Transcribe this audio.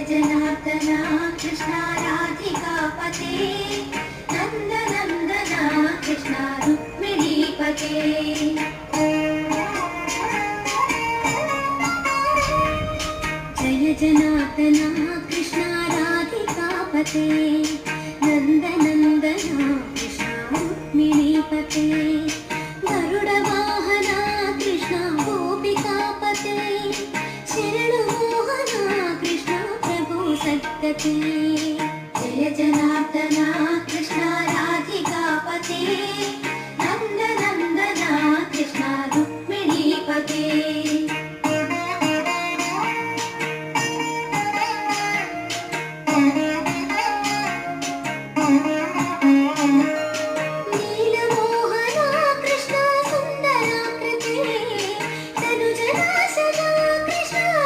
जनार्दना कृष्ण राधिकापते नन्दनन्दना कृष्ण रुक्मिणीपते जय जनार्दना कृष्ण राधिकापते नन्दनन्दना कृष्ण रुक्मिणीपते गरुडवाहना कृष्ण गोपिकापते शरणमोहना कृष्ण प्रभो सद्गते